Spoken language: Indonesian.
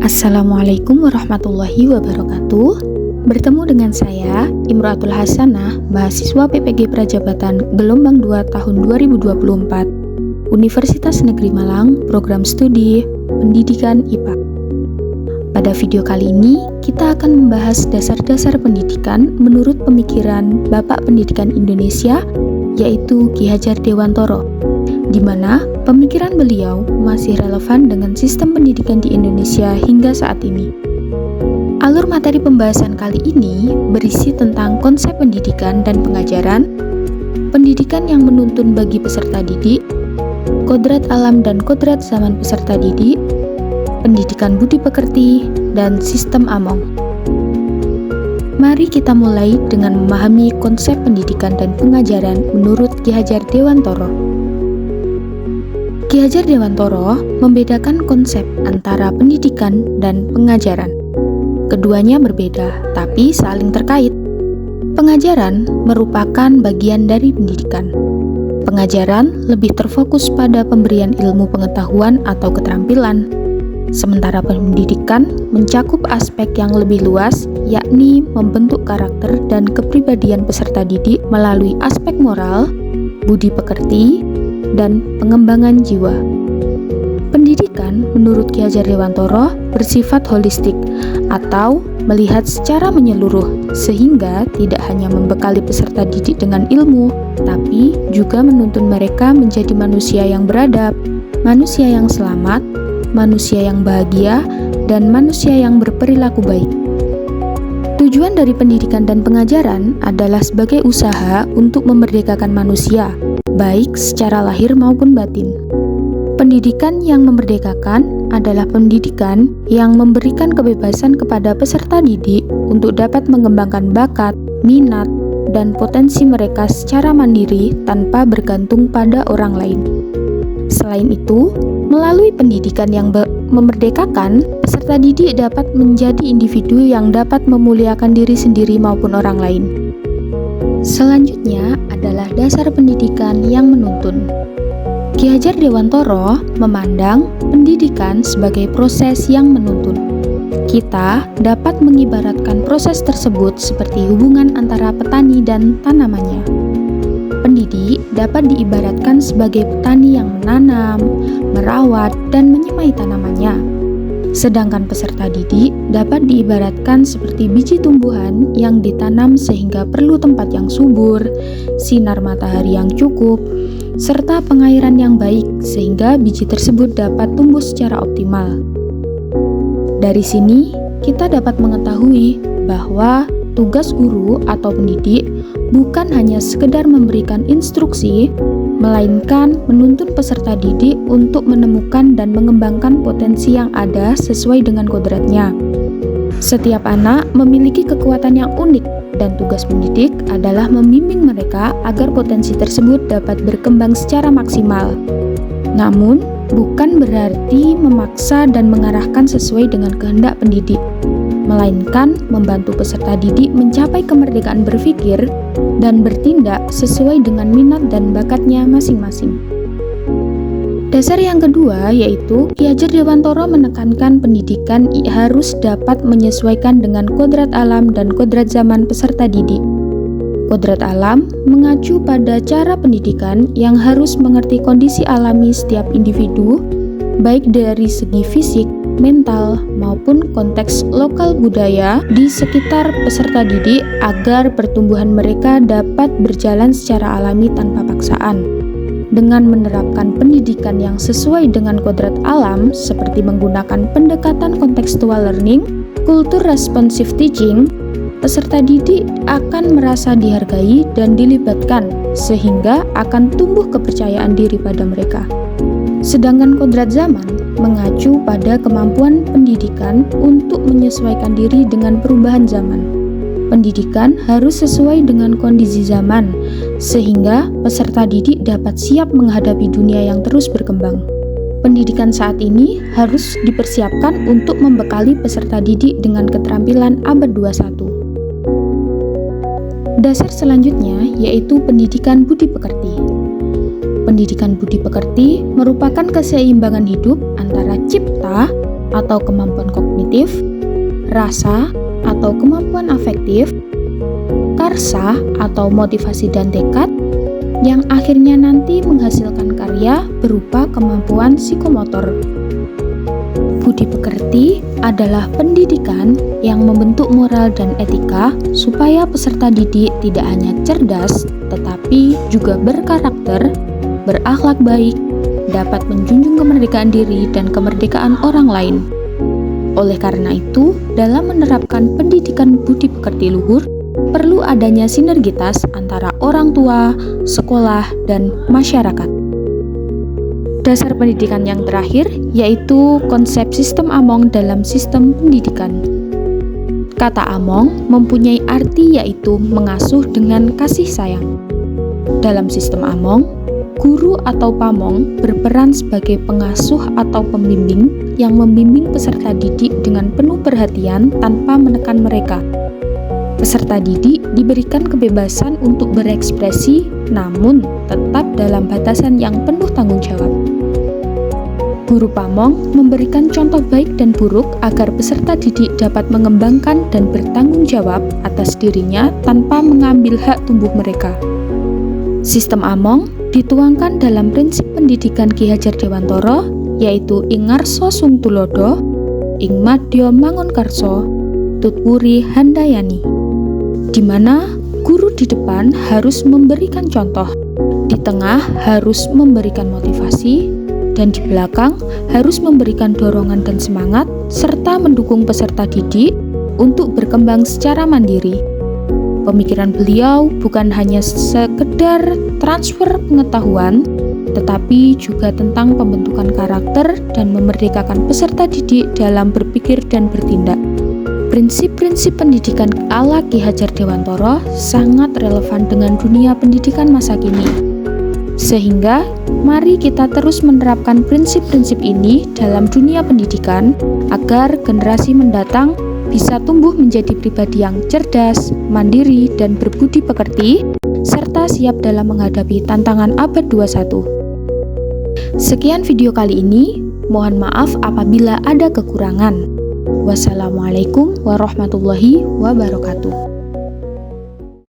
Assalamualaikum warahmatullahi wabarakatuh. Bertemu dengan saya, Imro'atul Hasanah, mahasiswa PPG Prajabatan Gelombang 2 tahun 2024, Universitas Negeri Malang, Program Studi Pendidikan IPA. Pada video kali ini, kita akan membahas dasar-dasar pendidikan menurut pemikiran Bapak Pendidikan Indonesia, yaitu Ki Hajar Dewantoro, di mana pemikiran beliau masih relevan dengan sistem pendidikan di Indonesia hingga saat ini. Alur materi pembahasan kali ini berisi tentang konsep pendidikan dan pengajaran, pendidikan yang menuntun bagi peserta didik, kodrat alam dan kodrat zaman peserta didik, pendidikan budi pekerti, dan sistem Among. Mari kita mulai dengan memahami konsep pendidikan dan pengajaran menurut Ki Hajar Dewantoro. Ki Hajar Dewantoro membedakan konsep antara pendidikan dan pengajaran. Keduanya berbeda, tapi saling terkait. Pengajaran merupakan bagian dari pendidikan. Pengajaran lebih terfokus pada pemberian ilmu pengetahuan atau keterampilan, sementara pendidikan mencakup aspek yang lebih luas, yakni membentuk karakter dan kepribadian peserta didik melalui aspek moral, budi pekerti, dan pengembangan jiwa. Pendidikan menurut Ki Hajar Dewantoro bersifat holistik atau melihat secara menyeluruh, sehingga tidak hanya membekali peserta didik dengan ilmu, tapi juga menuntun mereka menjadi manusia yang beradab, manusia yang selamat, manusia yang bahagia, dan manusia yang berperilaku baik. Tujuan dari pendidikan dan pengajaran adalah sebagai usaha untuk memerdekakan manusia, baik secara lahir maupun batin. Pendidikan yang memerdekakan adalah pendidikan yang memberikan kebebasan kepada peserta didik untuk dapat mengembangkan bakat, minat, dan potensi mereka secara mandiri tanpa bergantung pada orang lain. Selain itu, melalui pendidikan yang memerdekakan, peserta didik dapat menjadi individu yang dapat memuliakan diri sendiri maupun orang lain. Selanjutnya adalah dasar pendidikan yang menuntun. Ki Hajar Dewantoro memandang pendidikan sebagai proses yang menuntun. Kita dapat mengibaratkan proses tersebut seperti hubungan antara petani dan tanamannya. Pendidik dapat diibaratkan sebagai petani yang menanam, merawat, dan menyemai tanamannya. Sedangkan peserta didik dapat diibaratkan seperti biji tumbuhan yang ditanam sehingga perlu tempat yang subur, sinar matahari yang cukup, serta pengairan yang baik sehingga biji tersebut dapat tumbuh secara optimal. Dari sini, kita dapat mengetahui bahwa tugas guru atau pendidik bukan hanya sekedar memberikan instruksi, melainkan menuntun peserta didik untuk menemukan dan mengembangkan potensi yang ada sesuai dengan kodratnya. Setiap anak memiliki kekuatan yang unik, dan tugas pendidik adalah membimbing mereka agar potensi tersebut dapat berkembang secara maksimal. Namun, bukan berarti memaksa dan mengarahkan sesuai dengan kehendak pendidik, melainkan membantu peserta didik mencapai kemerdekaan berpikir dan bertindak sesuai dengan minat dan bakatnya masing-masing. Dasar yang kedua yaitu Ki Hajar Dewantoro menekankan pendidikan harus dapat menyesuaikan dengan kodrat alam dan kodrat zaman peserta didik. Kodrat alam mengacu pada cara pendidikan yang harus mengerti kondisi alami setiap individu, baik dari segi fisik, mental, maupun konteks lokal budaya di sekitar peserta didik agar pertumbuhan mereka dapat berjalan secara alami tanpa paksaan. Dengan menerapkan pendidikan yang sesuai dengan kodrat alam seperti menggunakan pendekatan contextual learning, kultur responsive teaching, peserta didik akan merasa dihargai dan dilibatkan sehingga akan tumbuh kepercayaan diri pada mereka. Sedangkan kodrat zaman mengacu pada kemampuan pendidikan untuk menyesuaikan diri dengan perubahan zaman. Pendidikan harus sesuai dengan kondisi zaman, sehingga peserta didik dapat siap menghadapi dunia yang terus berkembang. Pendidikan saat ini harus dipersiapkan untuk membekali peserta didik dengan keterampilan abad 21. Dasar selanjutnya yaitu pendidikan budi pekerti. Pendidikan budi pekerti merupakan keseimbangan hidup antara cipta, atau kemampuan kognitif, rasa atau kemampuan afektif, karsa atau motivasi dan tekad, yang akhirnya nanti menghasilkan karya berupa kemampuan psikomotor. Budi pekerti adalah pendidikan yang membentuk moral dan etika supaya peserta didik tidak hanya cerdas, tetapi juga berkarakter, berakhlak baik, dapat menjunjung kemerdekaan diri dan kemerdekaan orang lain. Oleh karena itu, dalam menerapkan pendidikan budi pekerti luhur, perlu adanya sinergitas antara orang tua, sekolah, dan masyarakat. Dasar pendidikan yang terakhir yaitu konsep sistem Among dalam sistem pendidikan. Kata Among mempunyai arti yaitu mengasuh dengan kasih sayang. Dalam sistem Among, guru atau pamong berperan sebagai pengasuh atau pembimbing yang membimbing peserta didik dengan penuh perhatian tanpa menekan mereka. Peserta didik diberikan kebebasan untuk berekspresi, namun tetap dalam batasan yang penuh tanggung jawab. Guru pamong memberikan contoh baik dan buruk agar peserta didik dapat mengembangkan dan bertanggung jawab atas dirinya tanpa mengambil hak tumbuh mereka. Sistem Among dituangkan dalam prinsip pendidikan Ki Hajar Dewantara, yaitu ing ngarsa sung tulodo, ing madya mangunkarsa, tutwuri handayani, di mana guru di depan harus memberikan contoh, di tengah harus memberikan motivasi, dan di belakang harus memberikan dorongan dan semangat, serta mendukung peserta didik untuk berkembang secara mandiri. Pemikiran beliau bukan hanya sekedar transfer pengetahuan, tetapi juga tentang pembentukan karakter dan memerdekakan peserta didik dalam berpikir dan bertindak. Prinsip-prinsip pendidikan ala Ki Hajar Dewantara sangat relevan dengan dunia pendidikan masa kini. Sehingga, mari kita terus menerapkan prinsip-prinsip ini dalam dunia pendidikan agar generasi mendatang bisa tumbuh menjadi pribadi yang cerdas, mandiri, dan berbudi pekerti, serta siap dalam menghadapi tantangan abad 21. Sekian video kali ini, mohon maaf apabila ada kekurangan. Wassalamualaikum warahmatullahi wabarakatuh.